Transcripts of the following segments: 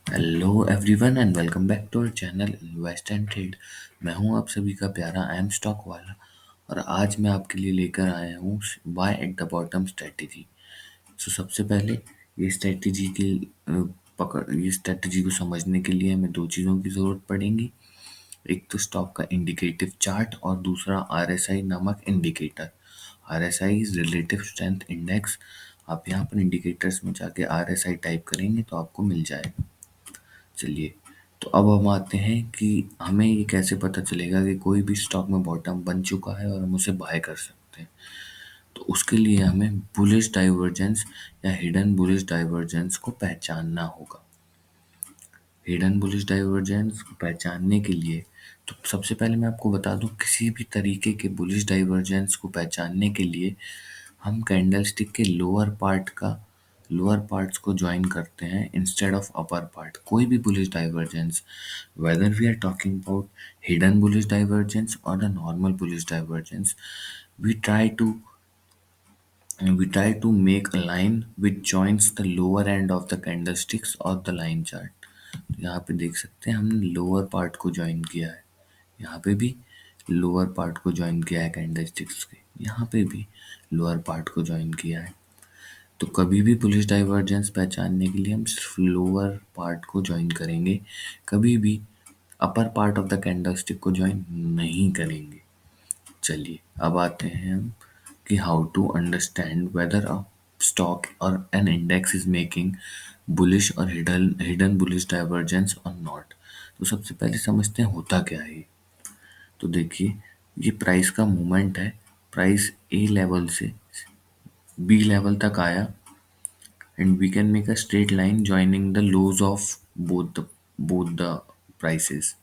Hello everyone and welcome back to our channel invest and trade. मैं हूं आप सभी का प्यारा आई एम स्टॉक वाला। और आज मैं आपके लिए लेकर आया हूं by at the bottom strategy. सबसे पहले ये स्ट्रेटेजी की ये स्ट्रेटेजी को समझने के लिए हमें दो चीज़ों की ज़रूरत पड़ेगी। एक तो स्टॉक का इंडिकेटिव चार्ट और दूसरा आरएसआई नामक indicator. RSI is relative strength index. आप यहाँ पर इंडिकेटर्स में जाके आरएसआई टाइप करेंगे तो आपको मिल जाएगा। चलिए, तो अब हम आते हैं कि हमें ये कैसे पता चलेगा कि कोई भी स्टॉक में बॉटम बन चुका है और हम उसे बाय कर सकते हैं। तो उसके लिए हमें बुलिश डाइवर्जेंस या हिडन बुलिश डाइवर्जेंस को पहचानना होगा। हिडन बुलिश डाइवर्जेंस को पहचानने के लिए तो सबसे पहले मैं आपको बता दूं, किसी भी तरीके के बुलिश डाइवर्जेंस को पहचानने के लिए हम कैंडलस्टिक के लोअर पार्ट्स को ज्वाइन करते हैं इंस्टेड ऑफ अपर पार्ट। कोई भी bullish divergence, whether we are talking about hidden bullish divergence और the normal bullish divergence, we try to we try to make a line which joins the lower end of the candlesticks or the line chart। तो यहाँ पे देख सकते हैं हमने lower part को join किया है, यहाँ पे भी लोअर पार्ट को ज्वाइन किया है कैंडलस्टिक्स के, यहाँ पे भी लोअर पार्ट को ज्वाइन किया है। तो कभी भी बुलिश डाइवर्जेंस पहचानने के लिए हम सिर्फ लोअर पार्ट को ज्वाइन करेंगे, कभी भी upper part of the candlestick को ज्वाइन नहीं करेंगे। चलिए, अब आते हैं हम कि how to understand whether a stock और an index is making bullish और हिडन बुलिश डाइवर्जेंस और नॉट। तो सबसे पहले समझते हैं होता क्या है। तो देखिए, ये प्राइस का मूवमेंट है। प्राइस ए लेवल से बी लेवल तक आया and we can make a straight line joining the lows of both the prices.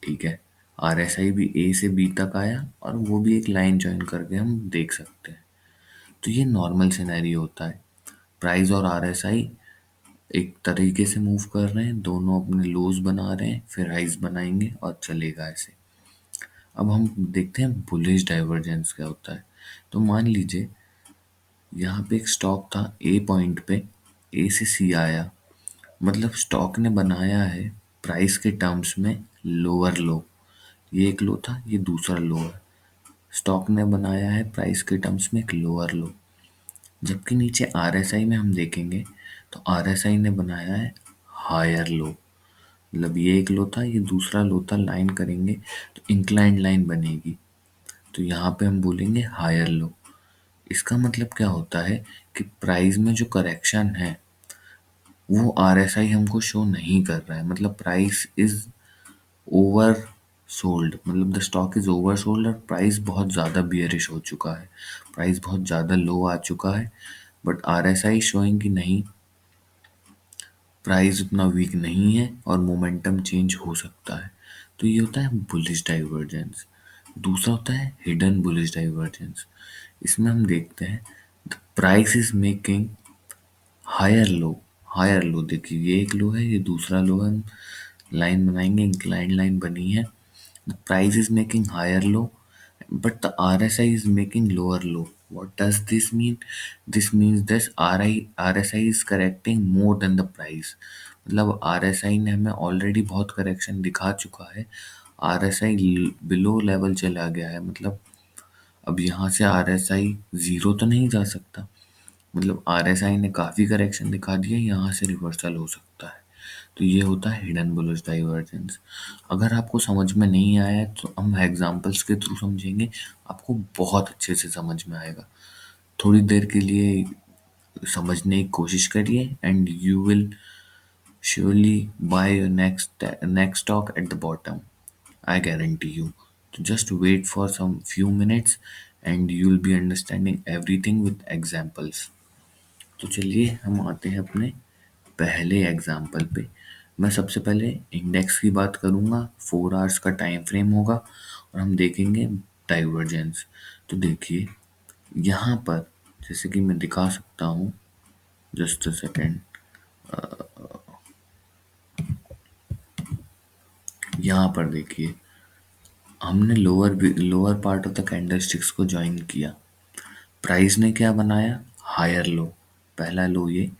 ठीक है, आरएसआई भी ए से बी तक आया और वो भी एक लाइन ज्वाइन करके हम देख सकते हैं। तो ये नॉर्मल सिनेरियो होता है। प्राइस और आरएसआई एक तरीके से मूव कर रहे हैं, दोनों अपने लोज बना रहे हैं, फिर हाइज बनाएंगे और चलेगा ऐसे। अब हम देखते हैं बुलिश डाइवर्जेंस क्या होता है। तो मान लीजिए यहाँ पे एक स्टॉक था, ए पॉइंट पे ए से सी आया, मतलब स्टॉक ने बनाया है प्राइस के टर्म्स में लोअर लो। ये एक लो था, ये दूसरा लो है। स्टॉक ने बनाया है प्राइस के टर्म्स में एक लोअर लो, जबकि नीचे आरएसआई में हम देखेंगे तो आरएसआई ने बनाया है हायर लो। मतलब ये एक लो था, ये दूसरा लो था, लाइन करेंगे तो इंक्लाइंड लाइन बनेगी। तो यहाँ पे हम बोलेंगे हायर लो। इसका मतलब क्या होता है कि प्राइस में जो करेक्शन है वो आरएसआई हमको शो नहीं कर रहा है। मतलब प्राइस इज ओवर सोल्ड, मतलब the stock is over sold और प्राइस बहुत ज़्यादा बियरिश हो चुका है, प्राइस बहुत ज़्यादा लो आ चुका है। बट आरएसआई शोइंग कि नहीं, प्राइस उतना वीक नहीं है और मोमेंटम चेंज हो सकता है। तो ये होता है बुलिश डाइवर्जेंस। दूसरा होता है हिडन बुलिश डाइवर्जेंस। इसमें हम देखते हैं the price is making higher low. Higher low देखिए, ये एक लो है, ये दूसरा लो है। लाइन बनाएंगे, इंक्लाइंड लाइन बनी है। The price is making higher low but the RSI is making lower low. What does this mean? This means this RSI is correcting more than the price। मतलब RSI ने हमें already बहुत correction दिखा चुका है। RSI below level चला गया है, मतलब अब यहाँ से RSI ज़ीरो तो नहीं जा सकता। मतलब आरएसआई ने काफ़ी करेक्शन दिखा दिया, यहाँ से रिवर्सल हो सकता है। तो ये होता है हिडन बुलिश डाइवर्जेंस। अगर आपको समझ में नहीं आया है तो हम एग्जांपल्स के थ्रू समझेंगे, आपको बहुत अच्छे से समझ में आएगा। थोड़ी देर के लिए समझने की कोशिश करिए and you will surely buy your next stock at the bottom, I guarantee you। So just wait for some few minutes and you'll be understanding everything with examples। तो चलिए हम आते हैं अपने पहले एग्जाम्पल पे। मैं सबसे पहले इंडेक्स की बात करूँगा, 4 आवर्स का टाइम फ्रेम होगा और हम देखेंगे डाइवर्जेंस। तो देखिए यहाँ पर, जैसे कि मैं दिखा सकता हूँ, जस्ट अ सेकेंड। यहाँ पर देखिए हमने lower part of the candlesticks को ज्वाइन किया। प्राइस ने क्या बनाया, हायर लो। पहला लो ये,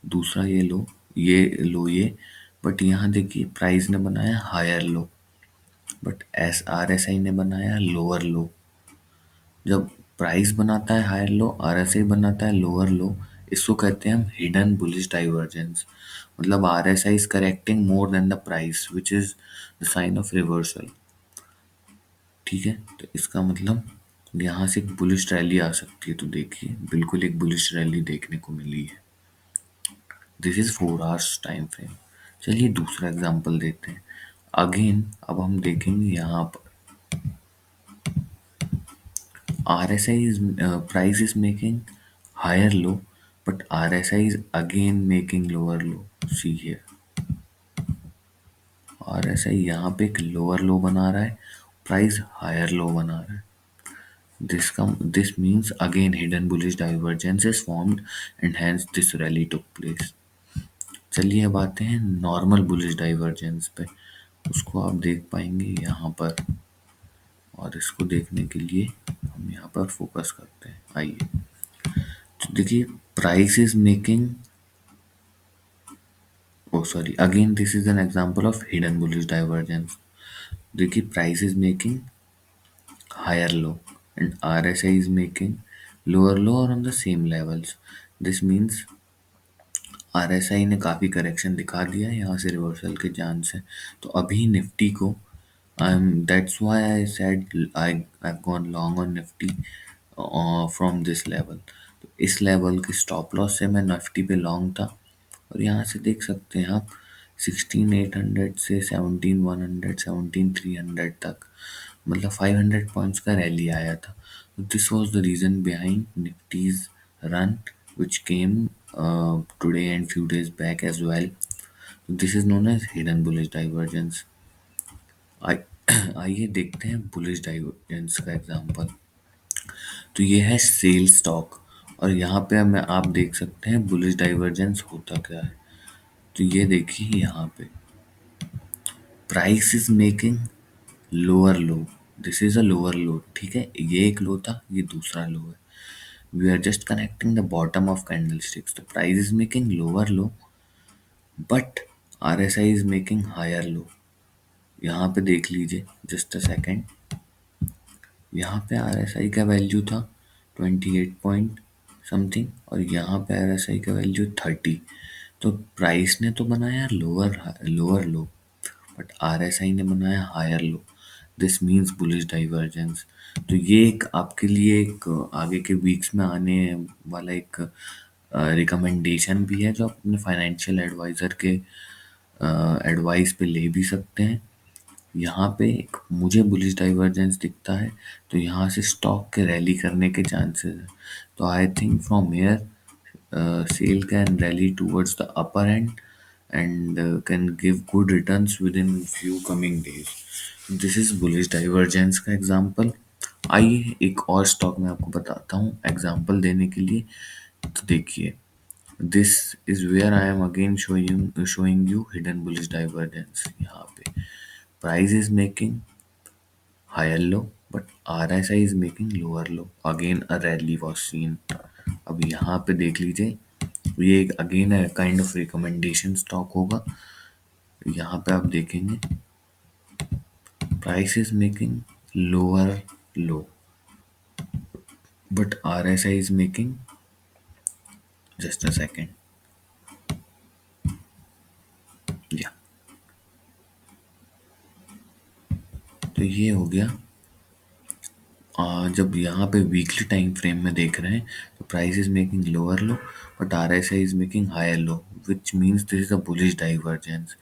दूसरा ये लो, ये लो, ये बट यहाँ देखिए प्राइस ने बनाया higher low, but S R S I ने बनाया लोअर लो। जब प्राइस बनाता है higher low, R S I बनाता है लोअर लो, इसको कहते हैं हम हिडन बुलिश डाइवर्जेंस। मतलब R S I is correcting more than the price which is the sign of reversal. ठीक है, तो इसका मतलब यहाँ से एक बुलिश रैली आ सकती है। तो देखिए बिल्कुल एक बुलिश रैली देखने को मिली है। This is 4 hours time frame. चलिए दूसरा एग्जांपल देते हैं। अगेन अब हम देखेंगे यहाँ पर RSI is price is making higher low, but RSI is again making lower low. See here, RSI यहाँ पे एक lower low बना रहा है, price higher low बना रहा है। This means again hidden bullish divergence is formed and hence this rally took place. चलिए अब आते हैं नॉर्मल बुलिश डाइवर्जेंस पे। उसको आप देख पाएंगे यहाँ पर, और इसको देखने के लिए हम यहाँ पर फोकस करते हैं। आइए, तो देखिए price is making, oh sorry, again this is an example of hidden bullish divergence. देखिए price is making higher low and RSI is making lower low or on the same levels. This means RSI ने काफ़ी correction दिखा दिया है यहाँ से reversal के chance है। तो अभी निफ्टी को that's why I said I've gone long on Nifty from this level। तो इस लेवल के स्टॉप लॉस से मैं निफ्टी पे लॉन्ग था, और यहाँ से देख सकते हैं आप 16,800 से 17,100 17,300 तक, मतलब 500 पॉइंट्स का रैली आया था। तो this was the reason behind Nifty's run which came today and few days back as well. This is known as hidden bullish divergence. आइए देखते हैं बुलिश डाइवर्जेंस का एग्जांपल। तो ये है सेल स्टॉक, और यहाँ पे हमें आप देख सकते हैं बुलिश डाइवर्जेंस होता क्या है। तो ये देखिए यहाँ पे price is making lower low, this is a lower लो। ठीक है, ये एक लो था, ये दूसरा लो है। We are just connecting the bottom of candle sticks. तो price is making lower low, but R S I is making higher low. यहाँ पे देख लीजिए, जस्ट अ सेकेंड, यहाँ पे आर एस आई का वैल्यू था 28 पॉइंट समथिंग, और यहाँ पे आर एस आई का वैल्यू 30। तो प्राइस ने तो बनाया lower lower low, but R S I ने बनाया higher low. This means bullish divergence. तो ये एक आपके लिए एक आगे के वीक्स में आने वाला एक रिकमेंडेशन भी है, जो आप अपने फाइनेंशियल एडवाइज़र के एडवाइस पे ले भी सकते हैं। यहाँ पे एक मुझे बुलिश डाइवर्जेंस दिखता है, तो यहाँ से स्टॉक के रैली करने के चांसेस है। तो I think from here sell can rally towards the upper end and can give good returns within few coming days. This is bullish divergence का एग्जाम्पल। आइए एक और स्टॉक मैं आपको बताता हूँ एग्जाम्पल देने के लिए। तो देखिए, this is where I am again showing you hidden bullish divergence। यहाँ पे price is making higher low, but RSI is making lower low, again a rally was seen। अब यहाँ पे देख लीजिए, ये एक again kind of recommendation stock होगा। यहाँ पे आप देखेंगे price is making lower low, but RSI is making, just a second, या तो ये हो गया। जब यहाँ पे वीकली टाइम फ्रेम में देख रहे हैं, तो price is making lower low, but RSI is making higher low, which means this is a bullish divergence.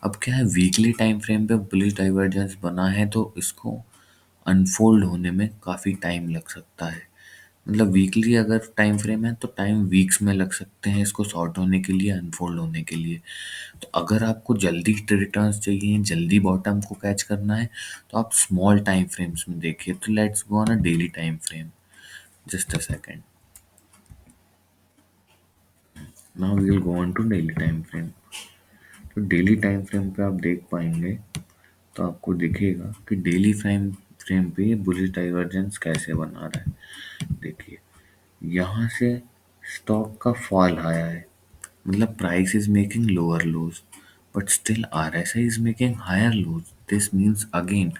अब क्या है, वीकली टाइम फ्रेम पे बुलिश डाइवर्जेंस बना है, तो इसको अनफोल्ड होने में काफ़ी टाइम लग सकता है। मतलब वीकली अगर टाइम फ्रेम है, तो टाइम वीक्स में लग सकते हैं इसको सॉर्ट होने के लिए, अनफोल्ड होने के लिए। तो अगर आपको जल्दी रिटर्न्स चाहिए, जल्दी बॉटम को कैच करना है, तो आप स्मॉल टाइम फ्रेम्स में देखिए। तो let's go on a daily time frame, just a second. Now we will go on to daily time frame. तो डेली टाइम फ्रेम पे आप देख पाएंगे, तो आपको दिखेगा कि डेली फ्रेम फ्रेम पे ये बुलिश डाइवर्जेंस कैसे बना रहा है। देखिए यहाँ से स्टॉक का फॉल आया है, मतलब price is making lower lodge, but still RSI is making higher lows. This means again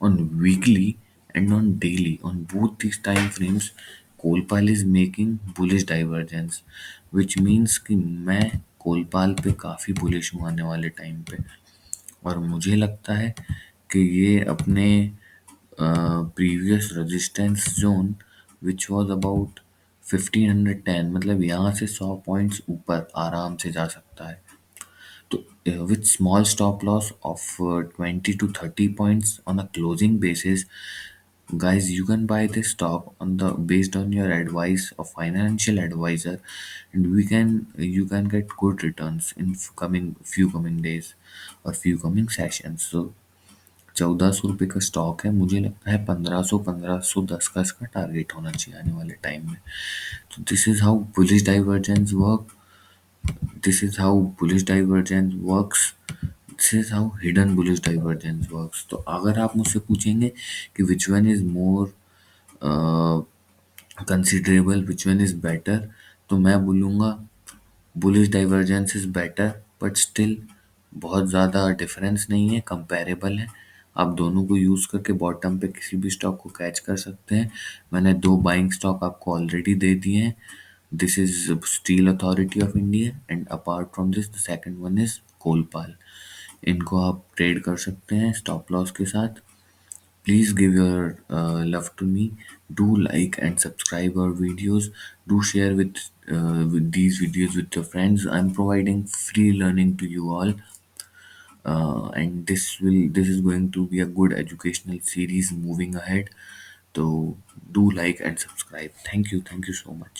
on weekly and on daily, on both these time frames, कोलपाल is making bullish divergence, which means कि मैं कोलपाल पे काफ़ी bullish हूँ आने वाले time पे। और मुझे लगता है कि ये अपने previous resistance zone which was about 1510, मतलब यहाँ से 100 पॉइंट्स ऊपर आराम से जा सकता है। तो with small stop loss of 20 to 30 points on a closing basis, guys, you can buy this stock on the based on your advice of financial advisor, and we can you can get good returns in coming days or few coming sessions. So 1400 रुपये का stock है, मुझे लगता है 1500 का इसका target होना चाहिए आने वाले टाइम में। तो this is how bullish divergence work, this is how bullish divergence works, this is how hidden bullish divergence works। तो अगर आप मुझसे पूछेंगे कि which one is more considerable, which one is better, तो मैं बोलूँगा bullish divergence is better, but still बहुत ज़्यादा डिफरेंस नहीं है, कंपेरेबल है। आप दोनों को यूज़ करके बॉटम पे किसी भी स्टॉक को कैच कर सकते हैं। मैंने दो बाइंग स्टॉक आपको ऑलरेडी दे दिए हैं। This is steel authority of India and apart from this the second one is Colpal. इनको आप ट्रेड कर सकते हैं स्टॉप लॉस के साथ। Please give your love to me. Do like and subscribe our videos. Do share with these videos with your friends. I'm providing free learning to you all, and this is going to be a good educational series moving ahead. So do like and subscribe. Thank you so much.